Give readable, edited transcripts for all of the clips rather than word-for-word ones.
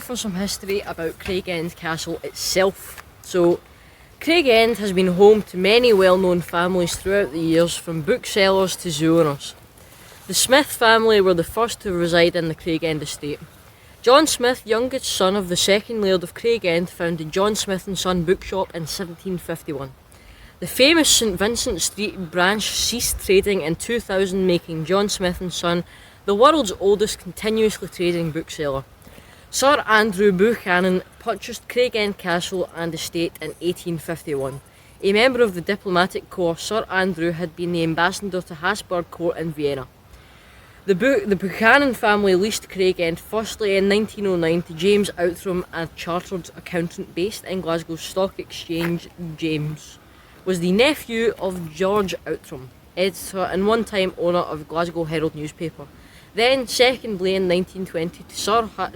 for some history about Craigend Castle itself. So, Craigend has been home to many well-known families throughout the years, from booksellers to zoo owners. The Smith family were the first to reside in the Craigend estate. John Smith, youngest son of the second Laird of Craigend, founded John Smith and Son Bookshop in 1751. The famous St Vincent Street branch ceased trading in 2000, making John Smith and Son the world's oldest continuously trading bookseller. Sir Andrew Buchanan purchased Craigend Castle and estate in 1851. A member of the diplomatic corps, Sir Andrew had been the ambassador to Habsburg Court in Vienna. The Buchanan family leased Craigend firstly in 1909 to James Outram, a chartered accountant based in Glasgow Stock Exchange. James was the nephew of George Outram, editor and one-time owner of Glasgow Herald newspaper. Then, secondly, in 1920, to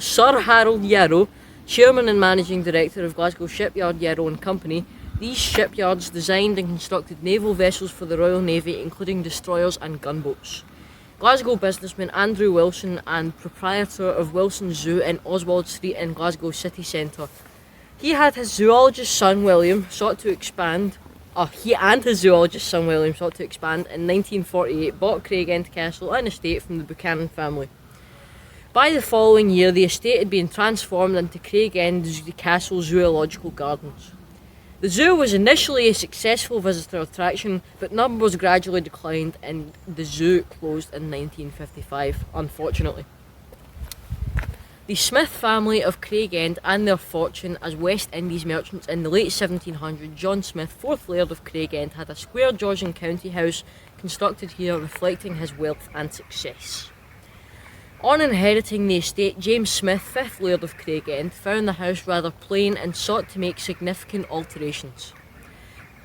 Sir Harold Yarrow, chairman and managing director of Glasgow Shipyard Yarrow and Company. These shipyards designed and constructed naval vessels for the Royal Navy, including destroyers and gunboats. Glasgow businessman Andrew Wilson, and proprietor of Wilson Zoo in Oswald Street in Glasgow city centre. He and his zoologist son William sought to expand in 1948, bought Craigend Castle and estate from the Buchanan family. By the following year, the estate had been transformed into Craigend Castle Zoological Gardens. The zoo was initially a successful visitor attraction, but numbers gradually declined and the zoo closed in 1955, unfortunately. The Smith family of Craigend and their fortune as West Indies merchants in the late 1700s, John Smith, 4th Laird of Craigend, had a square Georgian county house constructed here reflecting his wealth and success. On inheriting the estate, James Smith, 5th Laird of Craigend, found the house rather plain and sought to make significant alterations.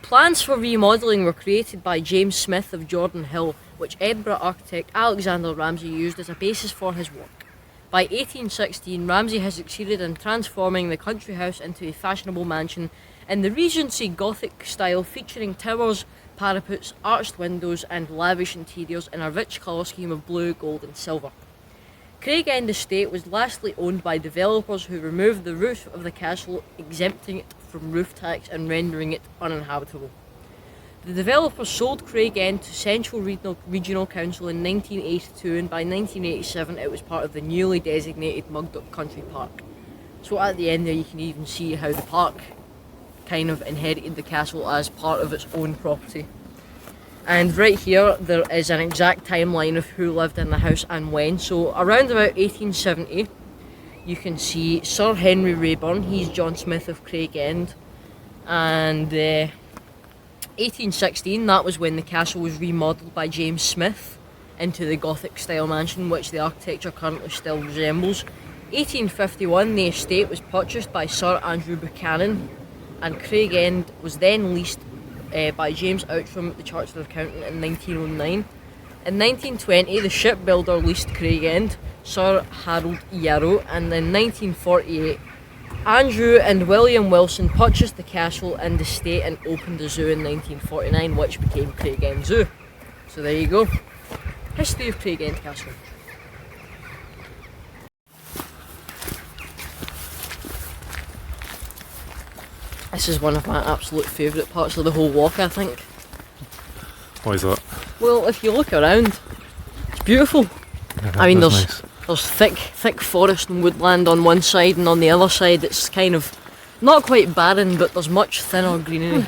Plans for remodelling were created by James Smith of Jordan Hill, which Edinburgh architect Alexander Ramsay used as a basis for his work. By 1816, Ramsay has succeeded in transforming the country house into a fashionable mansion in the Regency Gothic style, featuring towers, parapets, arched windows and lavish interiors in a rich colour scheme of blue, gold and silver. Craigend Estate was lastly owned by developers who removed the roof of the castle, exempting it from roof tax and rendering it uninhabitable. The developer sold Craigend to Central Regional Council in 1982, and by 1987 it was part of the newly designated Mugdock Country Park. So at the end there you can even see how the park kind of inherited the castle as part of its own property. And right here there is an exact timeline of who lived in the house and when. So around about 1870 you can see Sir Henry Rayburn, he's John Smith of Craigend, and 1816, that was when the castle was remodelled by James Smith into the Gothic style mansion, which the architecture currently still resembles. 1851, the estate was purchased by Sir Andrew Buchanan, and Craigend was then leased by James Outram, the chartered accountant, in 1909. In 1920, the shipbuilder leased Craigend, Sir Harold Yarrow, and in 1948, Andrew and William Wilson purchased the castle and estate and opened a zoo in 1949, which became Craigend Zoo. So there you go. History of Craigend Castle. This is one of my absolute favourite parts of the whole walk, I think. Why is that? Well, if you look around, it's beautiful. Yeah, I mean, nice. There's thick forest and woodland on one side, and on the other side it's kind of not quite barren, but there's much thinner greenery.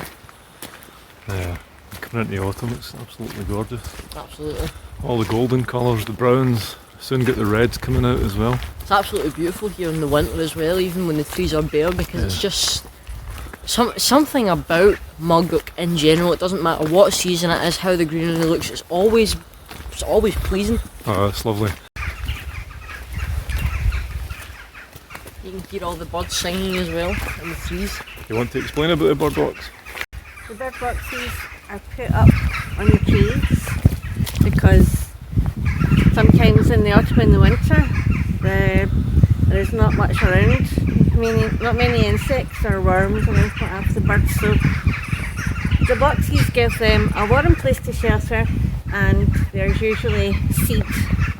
Yeah, coming into autumn, it's absolutely gorgeous. Absolutely. All the golden colours, the browns, soon get the reds coming out as well. It's absolutely beautiful here in the winter as well, even when the trees are bare, because it's just something about Mugdock in general. It doesn't matter what season it is, how the greenery looks, it's always pleasing. Oh, it's lovely. You can hear all the birds singing as well in the trees. You want to explain about the bird box? The bird boxes are put up on the trees because sometimes in the autumn and the winter there is not much around, not many insects or worms or anything after the birds, so the boxes give them a warm place to shelter, and there's usually seed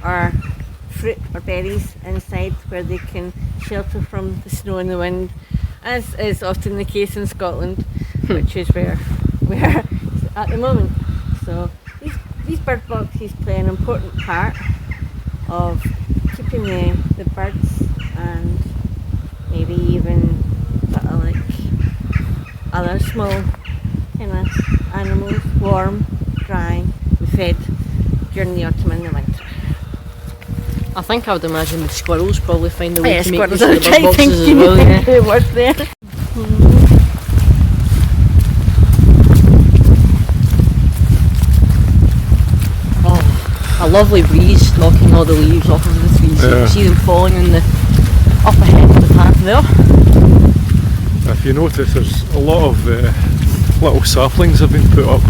or fruit or berries inside where they can shelter from the snow and the wind, as is often the case in Scotland, which is where we are at the moment. So these bird boxes play an important part of keeping the birds and maybe even sort of like other small kind of animals warm, dry, and fed during the autumn and the winter. I think I would imagine the squirrels probably find a way to make Squirrels use are of the bird boxes as well. Yeah. the word there. Oh, a lovely breeze knocking all the leaves off of the trees. You Yeah. can see them falling in the up ahead of the path there. If you notice, there's a lot of little saplings have been put up.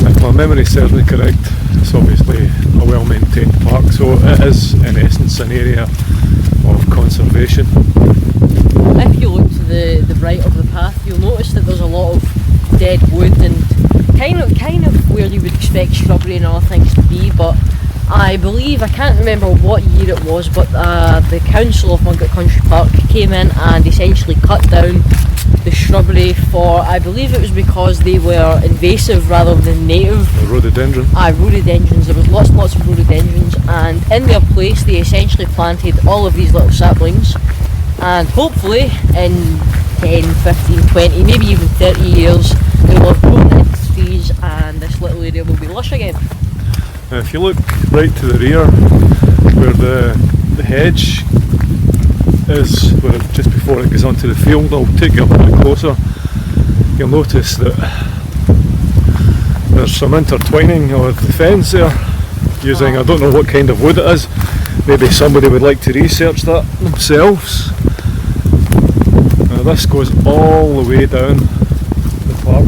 If my memory serves me correct, it's obviously a well-maintained park, so it is in essence an area of conservation. If you look to the right of the path, you'll notice that there's a lot of dead wood and kind of where you would expect shrubbery and other things to be. But I believe, I can't remember what year it was, but the council of Mugdock Country Park came in and essentially cut down the shrubbery for, I believe it was because they were invasive rather than native. The rhododendron. Rhododendrons. There was lots and lots of rhododendrons, and in their place they essentially planted all of these little saplings, and hopefully in 10, 15, 20, maybe even 30 years they will have grown into trees and this little area will be lush again. Now if you look right to the rear, where the hedge is, where just before it goes onto the field, I'll take you up a bit closer, you'll notice that there's some intertwining of the fence there, using, I don't know what kind of wood it is, maybe somebody would like to research that themselves. Now this goes all the way down the park.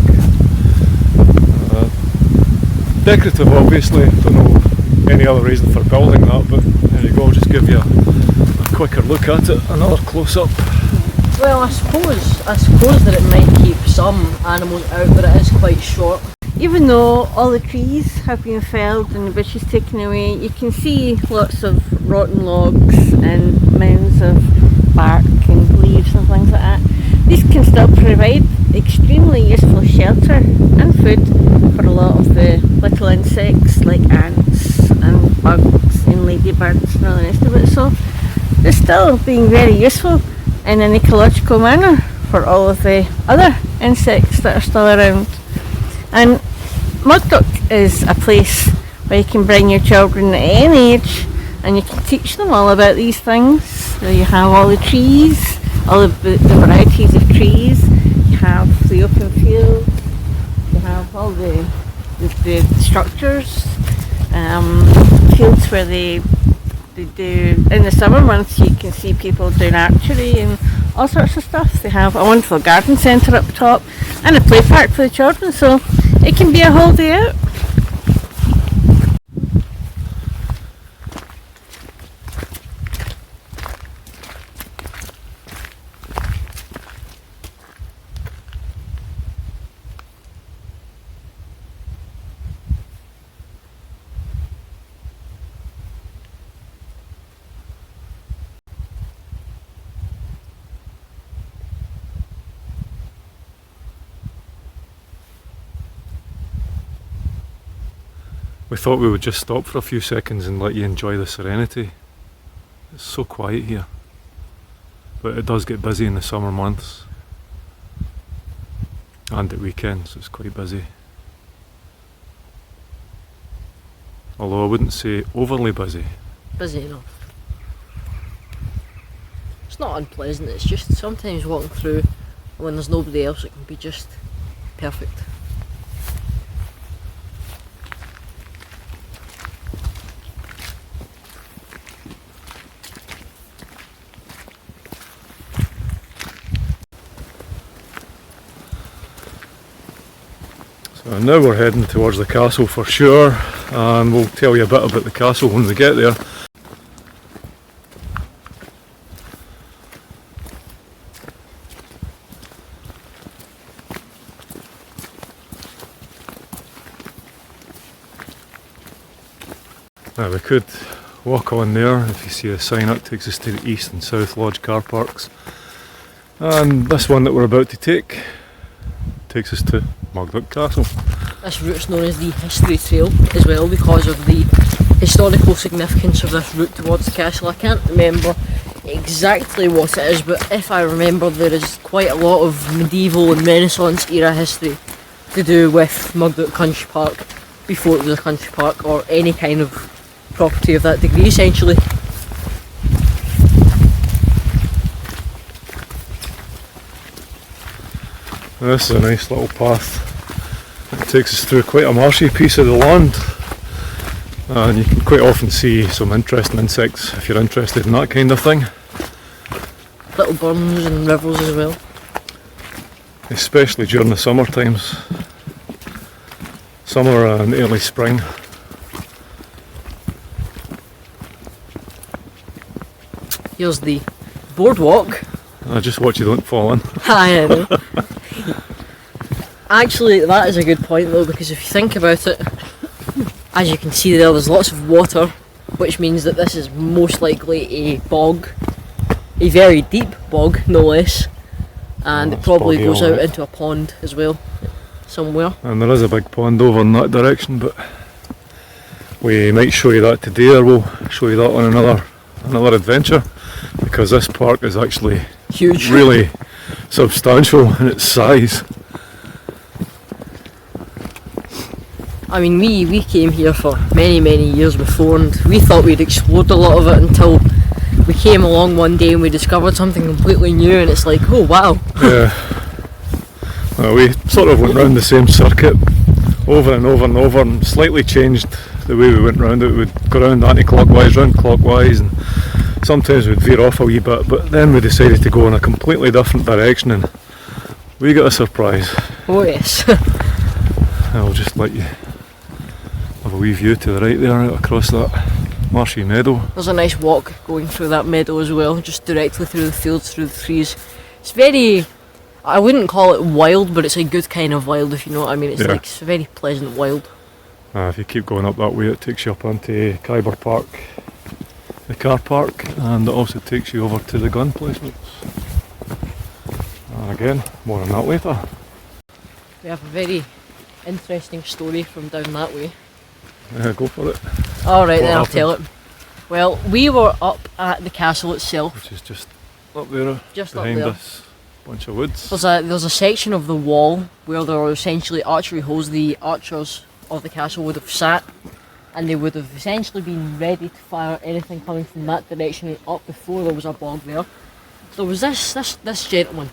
Decorative obviously, don't know any other reason for building that, but there you go, I'll just give you a quicker look at it, another close up. Well, I suppose that it might keep some animals out, but it is quite short. Even though all the trees have been felled and the bushes taken away, you can see lots of rotten logs and mounds of bark and leaves and things like that. These can still provide extremely useful shelter and food for a lot of the little insects like ants and bugs and ladybirds and all the rest of it. So they're still being very useful in an ecological manner for all of the other insects that are still around. And Muckdock is a place where you can bring your children at any age and you can teach them all about these things. So you have all the trees, all of the varieties of trees, you have the open fields, you have all the structures, fields where they do, in the summer months you can see people doing archery and all sorts of stuff. They have a wonderful garden centre up top and a play park for the children, so it can be a whole day out. We thought we would just stop for a few seconds and let you enjoy the serenity. It's so quiet here, but it does get busy in the summer months and at weekends it's quite busy. Although I wouldn't say overly busy. Busy enough. It's not unpleasant, it's just sometimes walking through when there's nobody else it can be just perfect. So now we're heading towards the castle for sure, and we'll tell you a bit about the castle when we get there. Now we could walk on there. If you see a sign, that takes us to the East and South Lodge car parks. And this one that we're about to take takes us to Mugdock Castle. This route's known as the History Trail as well because of the historical significance of this route towards the castle. I can't remember exactly what it is, but if I remember, there is quite a lot of medieval and Renaissance era history to do with Mugdock Country Park before it was a country park or any kind of property of that degree essentially. This is a nice little path. It takes us through quite a marshy piece of the land, and you can quite often see some interesting insects if you're interested in that kind of thing. Little burns and rivers as well. Especially during the summer times. Summer and early spring. Here's the boardwalk. Just watch you don't fall in. I know. Actually, that is a good point though, because if you think about it, as you can see there's lots of water, which means that this is most likely a bog, a very deep bog, no less, and it probably goes out into a pond as well, somewhere. And there is a big pond over in that direction, but we might show you that today, or we'll show you that on another adventure, because this park is actually huge, really substantial in its size. I mean, we came here for many years before, and we thought we'd explored a lot of it until we came along one day and we discovered something completely new, and it's like, oh wow. Yeah. Well, we sort of went round the same circuit over and over and over, and slightly changed the way we went round it. We'd go round anti-clockwise, round clockwise, and sometimes we'd veer off a wee bit, but then we decided to go in a completely different direction, and we got a surprise. Oh yes. I'll just let you have a wee view to the right there, out across that marshy meadow. There's a nice walk going through that meadow as well, just directly through the fields, through the trees. It's very, I wouldn't call it wild, but it's a good kind of wild, if you know what I mean. It's like, it's a very pleasant wild. If you keep going up that way, it takes you up onto Khyber Park, the car park, and it also takes you over to the gun placements. And again, more on that later. We have a very interesting story from down that way. Go for it. Alright then, I'll tell it. Well, we were up at the castle itself. Which is just up there, just behind up there. this bunch of woods. There's a section of the wall where there are essentially archery holes. The archers of the castle would have sat, and they would have essentially been ready to fire anything coming from that direction and up before there was a bog there. There was this gentleman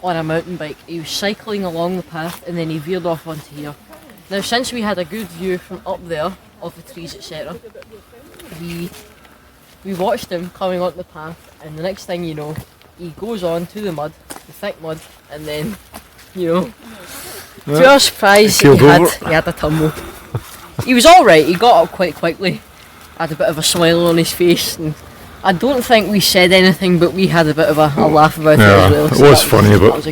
on a mountain bike. He was cycling along the path and then he veered off onto here. Now, since we had a good view from up there of the trees, etc., we watched him coming onto the path, and the next thing you know, he goes on to the mud, the thick mud, and then, you know, to our surprise, he had a tumble. He was alright, he got up quite quickly, had a bit of a smile on his face, and I don't think we said anything, but we had a bit of a laugh about it as well. So it was funny, but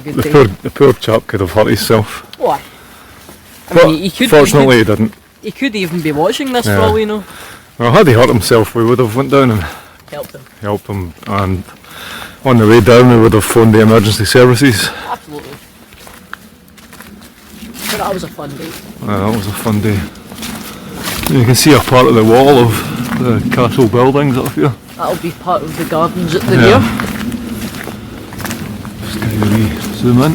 the poor chap could have hurt himself. Why? I mean, fortunately he didn't. He could even be watching this for all we know. Well, had he hurt himself, we would have went down and helped him, and on the way down we would have phoned the emergency services. Absolutely. But that was a fun day. That was a fun day. You can see a part of the wall of the castle buildings up here. That'll be part of the gardens at the rear. Just give you a wee zoom in.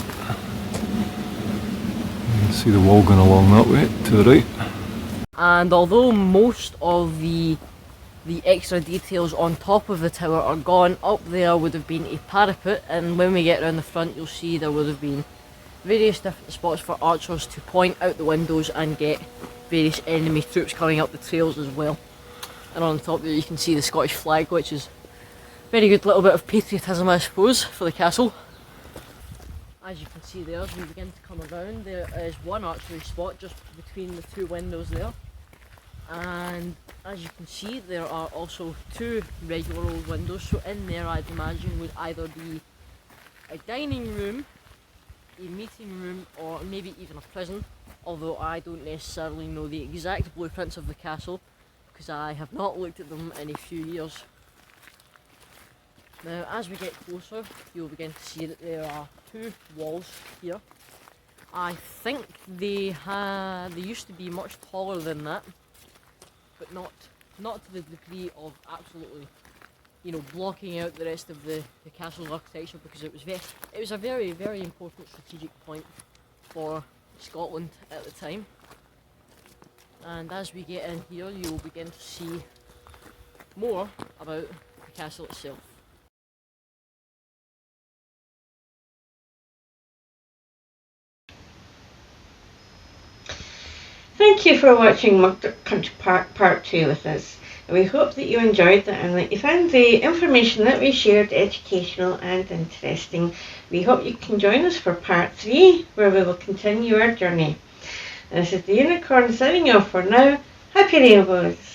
You can see the wall going along that way to the right. And although most of the extra details on top of the tower are gone, up there would have been a parapet, and when we get around the front you'll see there would have been various different spots for archers to point out the windows and get various enemy troops coming up the trails as well. And on top there you can see the Scottish flag, which is a very good little bit of patriotism, I suppose, for the castle. As you can see there, as we begin to come around, there is one archery spot just between the two windows there. And as you can see, there are also two regular old windows, so in there I'd imagine would either be a dining room, a meeting room, or maybe even a prison, although I don't necessarily know the exact blueprints of the castle. because I have not looked at them in a few years. Now as we get closer, you'll begin to see that there are two walls here. I think they used to be much taller than that, but not to the degree of absolutely, you know, blocking out the rest of the castle's architecture, because it was a very, very important strategic point for Scotland at the time. And as we get in here, you will begin to see more about the castle itself. Thank you for watching Mugdock Country Park Part 2 with us. We hope that you enjoyed that and that you found the information that we shared educational and interesting. We hope you can join us for Part 3, where we will continue our journey. This is the Unicorn signing off for now. Happy rainbows!